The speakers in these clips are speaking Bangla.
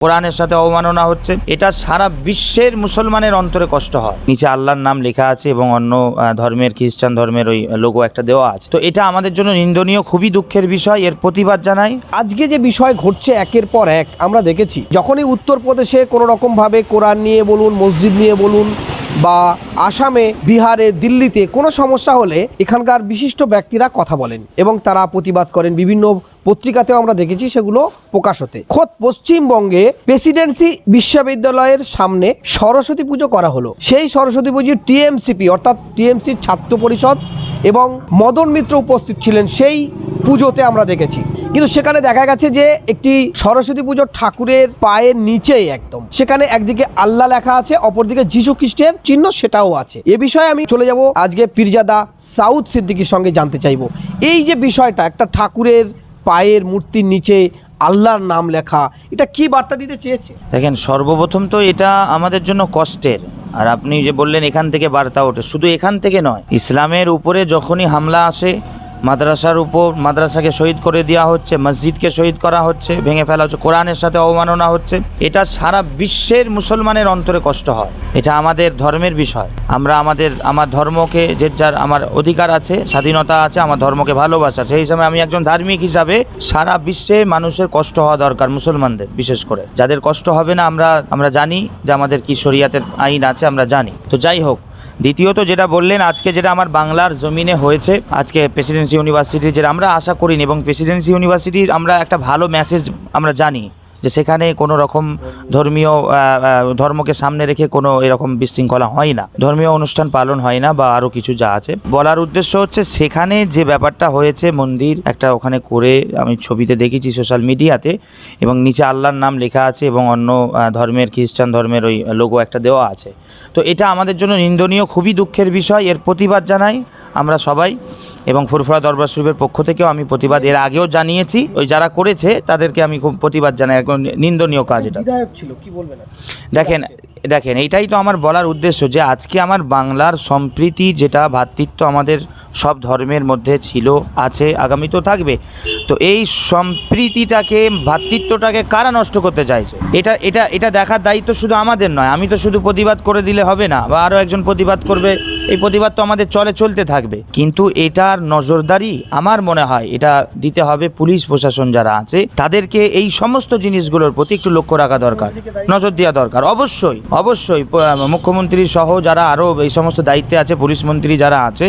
কোরআনের সাথে অবমাননা হচ্ছে, এটা সারা বিশ্বের মুসলমানের অন্তরে কষ্ট হয়। নিচে আল্লাহর নাম লেখা আছে এবং অন্য ধর্মের খ্রিস্টান ধর্মের ওই লোগো একটা দেওয়া আছে। তো এটা আমাদের জন্য নিন্দনীয়, খুবই দুঃখের বিষয়, এর প্রতিবাদ জানাই। আজকে যে বিষয় ঘটছে একের পর এক আমরা দেখেছি, যখনই উত্তরপ্রদেশে কোনো রকমভাবে কোরআন নিয়ে বলুন, মসজিদ নিয়ে বলুন, বা আসামে, বিহারে, দিল্লিতে কোনো সমস্যা হলে এখানকার বিশিষ্ট ব্যক্তিরা কথা বলেন এবং তারা প্রতিবাদ করেন। বিভিন্ন পত্রিকাতেও আমরা দেখেছি সেগুলো প্রকাশ হতে। খোদ পশ্চিমবঙ্গে প্রেসিডেন্সি বিশ্ববিদ্যালয়ের সামনে সরস্বতী পুজো করা হলো। সেই সরস্বতী পুজো টিএমসিপি অর্থাৎ টিএমসি ছাত্র পরিষদ এবং মদন মিত্র উপস্থিত ছিলেন সেই পুজোতে আমরা দেখেছি। কিন্তু সেখানে দেখা গেছে যে একটি সরস্বতী পুজোর ঠাকুরের পায়ের নিচেই একদম সেখানে একদিকে আল্লাহ লেখা আছে, অপরদিকে যীশু খ্রিস্টের চিহ্ন সেটাও আছে। এ বিষয়ে আমি চলে যাব আজকে পীরজাদা সাউদ সিদ্দিকীর সঙ্গে জানতে চাইব। এই যে বিষয়টা, একটা ঠাকুরের পায়ের মূর্তির নিচে আল্লাহর নাম লেখা, এটা কি বার্তা দিতে চেয়েছে? দেখেন, সর্বপ্রথম তো এটা আমাদের জন্য কষ্টের। আর আপনি যে বললেন এখান থেকে বার্তা ওঠে, শুধু এখান থেকে নয়, ইসলামের উপরে যখনই হামলা আসে, মাদ্রাসার উপর, মাদ্রাসাকে শহীদ করে দেওয়া হচ্ছে, মসজিদকে শহীদ করা হচ্ছে, ভেঙে ফেলা হচ্ছে, কোরআনের সাথে অবমাননা হচ্ছে, এটা সারা বিশ্বের মুসলমানের অন্তরে কষ্ট হয়। এটা আমাদের ধর্মের বিষয়। আমরা আমার ধর্মকে, যে যার আমার অধিকার আছে, স্বাধীনতা আছে, আমার ধর্মকে ভালোবাসা, সেই হিসাবে আমি একজন ধার্মিক হিসাবে সারা বিশ্বে মানুষের কষ্ট হওয়া দরকার, মুসলমানদের বিশেষ করে। যাদের কষ্ট হবে না, আমরা জানি যে আমাদের কি শরিয়াতের আইন আছে, আমরা জানি। তো যাই হোক, দ্বিতীয়ত যেটা বললেন, আজকে যেটা আমার বাংলার জমিনে হয়েছে, আজকে প্রেসিডেন্সি ইউনিভার্সিটির, যেটা আমরা আশা করিনি, এবং প্রেসিডেন্সি ইউনিভার্সিটির আমরা একটা ভালো মেসেজ আমরা জানি যে সেখানে কোনো রকম ধর্মকে সামনে রেখে কোনো এরকম বিশৃঙ্খলা হয় না, ধর্মীয় অনুষ্ঠান পালন হয় না, বা আরও কিছু যা আছে। বলার উদ্দেশ্য হচ্ছে, সেখানে যে ব্যাপারটা হয়েছে, মন্দির একটা ওখানে করে আমি ছবিতে দেখেছি সোশ্যাল মিডিয়াতে, এবং নিচে আল্লাহর নাম লেখা আছে এবং অন্য ধর্মের খ্রিস্টান ধর্মের ওই লোগো একটা দেওয়া আছে। তো এটা আমাদের জন্য নিন্দনীয়, খুবই দুঃখের বিষয়, এর প্রতিবাদ জানাই আমরা সবাই। এবং ফুরফুরা দরবার শরীফের পক্ষ থেকেও আমি প্রতিবাদ এর আগেও জানিয়েছি। ওই যারা করেছে তাদেরকে আমি খুব প্রতিবাদ জানাই, এখন নিন্দনীয় কাজ এটা। বিধায়ক ছিল, কি বলবেন? দেখেন এইটাই তো আমার বলার উদ্দেশ্য, যে আজকে আমার বাংলার সম্প্রীতি, যেটা ভ্রাতৃত্ব আমাদের সব ধর্মের মধ্যে ছিল, আছে, আগামীতেও থাকবে, তো এই সম্প্রীতিটাকে, ভ্রাতৃত্বটাকে কারা নষ্ট করতে চাইছে, এটা দেখার দায়িত্ব শুধু আমাদের নয়। আমি তো শুধু প্রতিবাদ করে দিলে হবে না, বা আরও একজন প্রতিবাদ করবে, এই প্রতিবাদ তো আমাদের চলতে থাকবে। কিন্তু এটার নজরদারি আমার মনে হয় এটা দিতে হবে পুলিশ প্রশাসন যারা আছে, তাদেরকে এই সমস্ত জিনিসগুলোর প্রতি একটু লক্ষ্য রাখা দরকার, নজর দেওয়া দরকার। অবশ্যই মুখ্যমন্ত্রী সহ যারা আরও এই সমস্ত দায়িত্বে আছে, পুলিশ মন্ত্রী যারা আছে,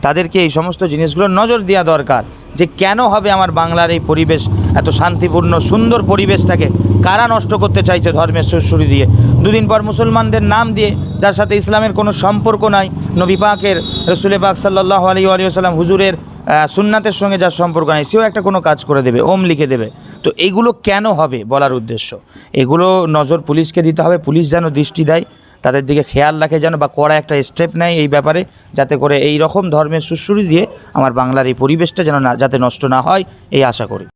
তাদেরকে এই সমস্ত জিনিসগুলোর নজর দেওয়া দরকার, যে কেন হবে আমার বাংলার এই পরিবেশ, এত শান্তিপূর্ণ সুন্দর পরিবেশটাকে কারা নষ্ট করতে চাইছে ধর্মের সুরসুরি দিয়ে। দুদিন পর মুসলমানদের নাম দিয়ে, যার সাথে ইসলামের কোনো সম্পর্ক নাই, নবী পাকের, রসুল পাক সাল্লাল্লাহু আলাইহি ওয়া সাল্লাম হুজুরের সুন্নাতের সঙ্গে যার সম্পর্ক নাই, সেও একটা কোনো কাজ করে দেবে, ওম লিখে দেবে। তো এইগুলো কেন হবে বলার উদ্দেশ্য, এগুলো নজর পুলিশকে দিতে হবে। পুলিশ যেন দৃষ্টি দেয়, তাদের দিকে খেয়াল রাখে যেন, বা কড়া একটা স্টেপ নেয় এই ব্যাপারে, যাতে করে এই রকম ধর্মের সুরসুরি দিয়ে আমার বাংলার এই পরিবেশটা যেন যাতে নষ্ট না হয়, এই আশা করি।